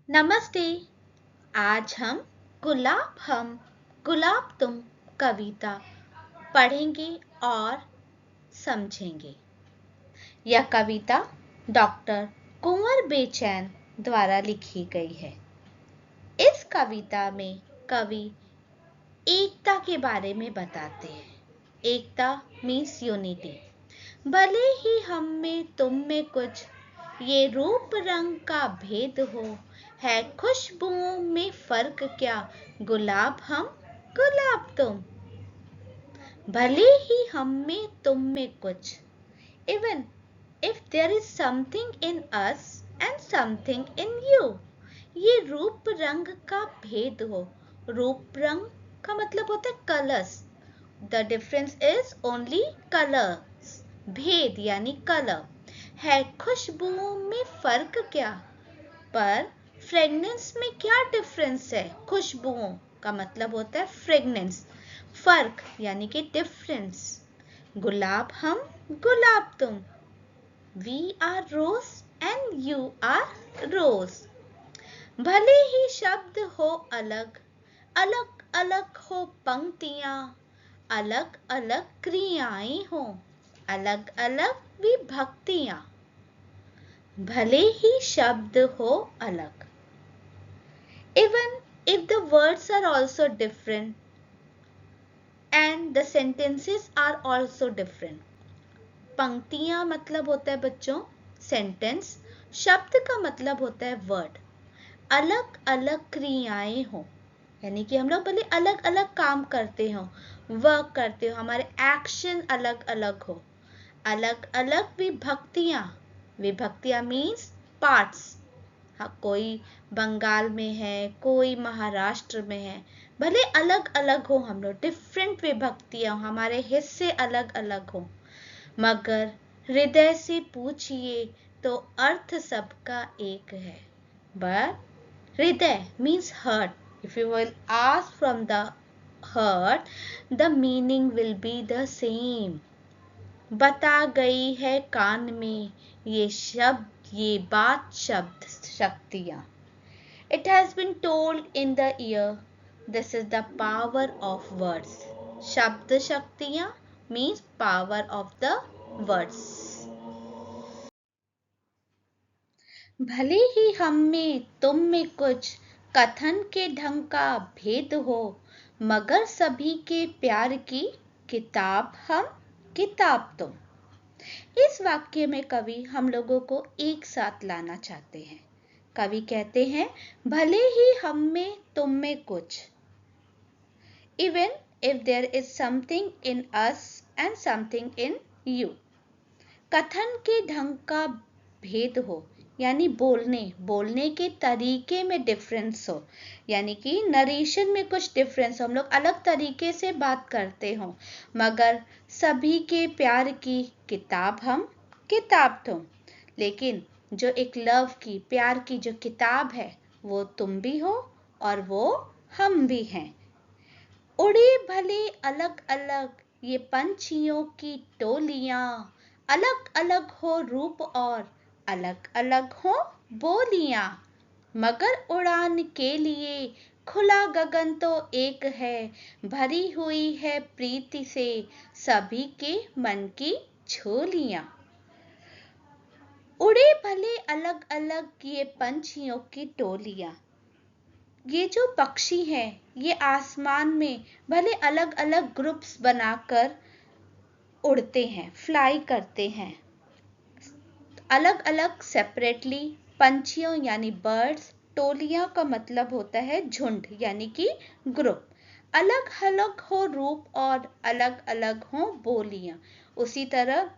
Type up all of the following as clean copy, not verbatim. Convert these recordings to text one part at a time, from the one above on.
नमस्ते। आज हम गुलाब तुम कविता पढ़ेंगे और समझेंगे। यह कविता डॉक्टर कुंवर बेचैन द्वारा लिखी गई है। इस कविता में कवि एकता के बारे में बताते हैं। एकता मीन्स यूनिटी। भले ही हम में तुम में कुछ ये रूप रंग का भेद हो, है खुशबुओं में फर्क क्या, गुलाब हम गुलाब तुम। भले ही हम में तुम में कुछ, even if there is something in us and something in you, ये रूप रंग का भेद हो। रूप रंग का मतलब होता है colours. The difference is only colors. भेद यानी कलर है। खुशबुओं में फर्क क्या, पर फ्रेगनेंस में क्या डिफरेंस है। खुशबुओं का मतलब होता है फ्रेगनेंस, फर्क यानी कि डिफरेंस। गुलाब हम गुलाब तुम, We are rose and you are rose. भले ही शब्द हो अलग, अलग अलग हो पंक्तियां, अलग अलग क्रियाएं हो, अलग अलग विभक्तियां। भले ही शब्द हो अलग, even if the words are also different and the sentences are also different. पंक्तियां मतलब होता है बच्चों सेंटेंस, शब्द का मतलब होता है वर्ड। अलग अलग क्रियाएं हो, यानी कि हम लोग भले अलग अलग काम करते हो, वर्क करते हो, हमारे एक्शन अलग अलग हो। अलग अलग विभक्तियां, विभक्तियां मीन्स पार्ट्स। हाँ, कोई बंगाल में है, कोई महाराष्ट्र में है, भले अलग अलग हो, हम लोग डिफरेंट विभक्तियां, हमारे हिस्से अलग अलग हो, मगर हृदय से पूछिए तो अर्थ सबका एक है। बट हृदय means heart. If you will ask from the heart, the meaning will be the same. बता गई है कान में ये शब्द, ये बात शब्द शक्तियाँ. It has been told in the ear. This is the power of words. शब्द शक्तियाँ means power of the words. भले ही हम में तुम में कुछ कथन के ढंग का भेद हो, मगर सभी के प्यार की किताब हम किताब तुम। इस वाक्य में कवि हम लोगों को एक साथ लाना चाहते हैं। कवि कहते हैं भले ही हम में तुम में कुछ, even if there is something in us and something in you, कथन के ढंग का भेद हो, यानी बोलने के तरीके में डिफरेंस हो, यानी कि नरेशन में कुछ डिफरेंस हो, हम लोग अलग तरीके से बात करते हो, मगर सभी के प्यार की किताब हम किताब तुम। लेकिन जो एक लव की, प्यार की जो किताब है, वो तुम भी हो और वो हम भी हैं। उड़े भले अलग अलग ये पंछियों की टोलियां, अलग अलग हो रूप और अलग अलग हो बोलियां, मगर उड़ान के लिए खुला गगन तो एक है, भरी हुई है प्रीति से सभी के मन की झोलियां। उड़े भले अलग अलग ये पंछियों की टोलियां, ये जो पक्षी हैं, ये आसमान में भले अलग अलग ग्रुप्स बनाकर उड़ते हैं, फ्लाई करते हैं, अलग अलग सेपरेटली। पंछियों यानी बर्ड्स, टोलियां का मतलब होता है झुंड यानी कि ग्रुप। अलग अलग हो रूप और अलग अलग हो बोलियां। उसी तरह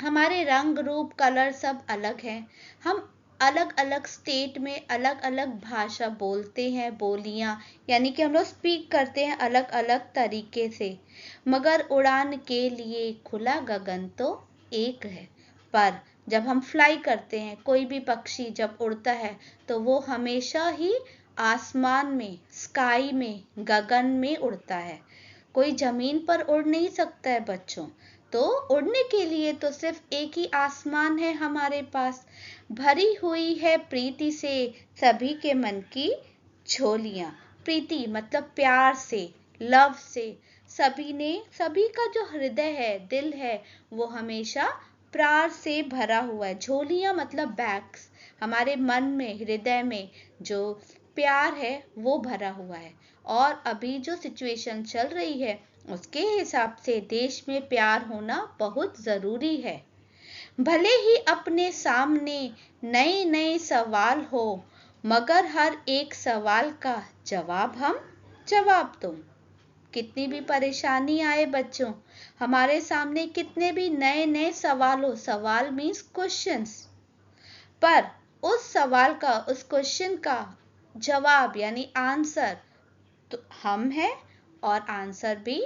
हमारे रंग रूप कलर सब अलग हैं, हम अलग अलग स्टेट में अलग अलग भाषा बोलते हैं, बोलियां यानी कि हम लोग स्पीक करते हैं अलग अलग तरीके से, मगर उड़ान के लिए खुला गगन तो एक है। पर जब हम फ्लाई करते हैं, कोई भी पक्षी जब उड़ता है तो वो हमेशा ही आसमान में, स्काई में, गगन में उड़ता है। कोई जमीन पर उड़ नहीं सकता है बच्चों। तो उड़ने के लिए तो सिर्फ एक ही आसमान है हमारे पास। भरी हुई है प्रीति से सभी के मन की झोलियां। प्रीति मतलब प्यार से, लव से। सभी का जो हृदय है, दिल है, वो हमेशा प्यार से भरा हुआ है। झोलियां मतलब बैग्स। हमारे मन में, हृदय में जो प्यार है वो भरा हुआ है। और अभी जो सिचुएशन चल रही है उसके हिसाब से देश में प्यार होना बहुत जरूरी है। भले ही अपने सामने नए नए सवाल हो, मगर हर एक सवाल का जवाब हम, जवाब तुम। कितनी भी परेशानी आए बच्चों, हमारे सामने कितने भी नए नए सवाल हो, सवाल मीन्स क्वेश्चंस, पर उस सवाल का, उस क्वेश्चन का जवाब यानी आंसर तो हम हैं और आंसर भी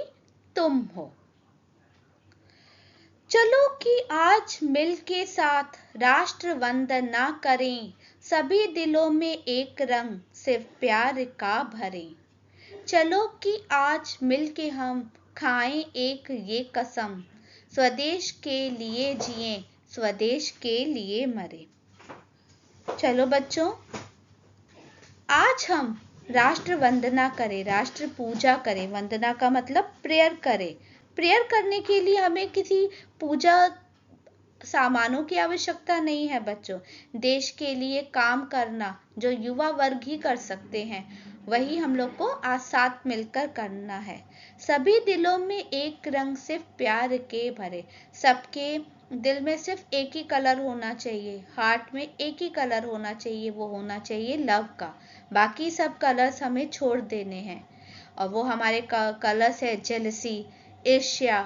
तुम हो। चलो कि आज मिल के साथ राष्ट्र वंदना करें, सभी दिलों में एक रंग सिर्फ प्यार का भरें। चलो कि आज मिल के हम खाएं एक ये कसम, स्वदेश के लिए जिएं, स्वदेश के लिए मरें। चलो बच्चों, आज हम राष्ट्र वंदना करें, राष्ट्र पूजा करें। वंदना का मतलब प्रेयर करें। प्रेयर करने के लिए हमें किसी पूजा सामानों की आवश्यकता नहीं है बच्चों। देश के लिए काम करना जो युवा वर्ग ही कर सकते हैं, वही हम लोग को आज साथ मिलकर करना है। सभी दिलों में एक रंग सिर्फ प्यार के भरे। सबके दिल में सिर्फ एक ही कलर होना चाहिए, हार्ट में एक ही कलर होना चाहिए, वो होना चाहिए लव का। बाकी सब कलर्स हमें छोड़ देने हैं, और वो हमारे कलर्स है जेलसी, ईर्ष्या।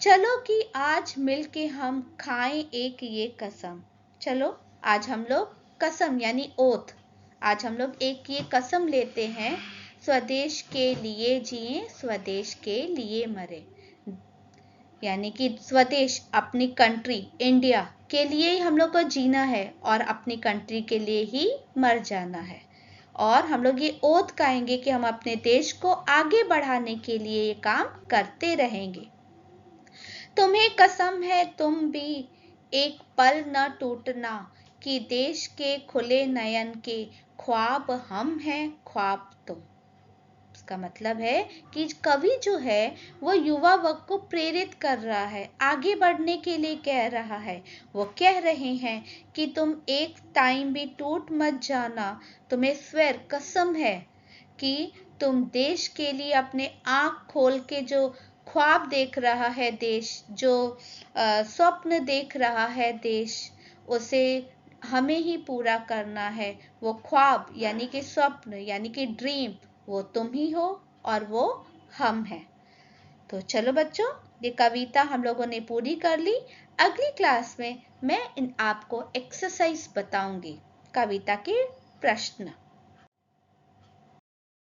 चलो कि आज मिलके हम खाएं एक ये कसम। चलो आज हम लोग कसम यानी ओथ, आज हम लोग एक ये कसम लेते हैं, स्वदेश के लिए जिएं, स्वदेश के लिए मरे। यानी कि स्वदेश, अपनी कंट्री इंडिया के लिए ही हम लोग को जीना है और अपनी कंट्री के लिए ही मर जाना है। और हम लोग ये ओथ खाएंगे कि हम अपने देश को आगे बढ़ाने के लिए ये काम करते रहेंगे। तुम्हें कसम है तुम भी एक पल न टूटना, कि देश के खुले नयन के ख्वाब हम हैं, ख्वाब तुम। इसका मतलब है कि कवि जो है वो युवा वर्ग को प्रेरित कर रहा है, आगे बढ़ने के लिए कह रहा है। वो कह रहे हैं कि तुम एक टाइम भी टूट मत जाना, तुम्हें स्वेर कसम है कि तुम देश के लिए अपने आंख खोल के जो ख्वाब देख रहा है देश, जो स्वप्न देख रहा है देश, उसे हमें ही पूरा करना है। वो ख्वाब यानी कि स्वप्न यानी कि ड्रीम, वो तुम ही हो और वो हम हैं। तो चलो बच्चों, ये कविता हम लोगों ने पूरी कर ली। अगली क्लास में मैं आपको एक्सरसाइज बताऊंगी, कविता के प्रश्न।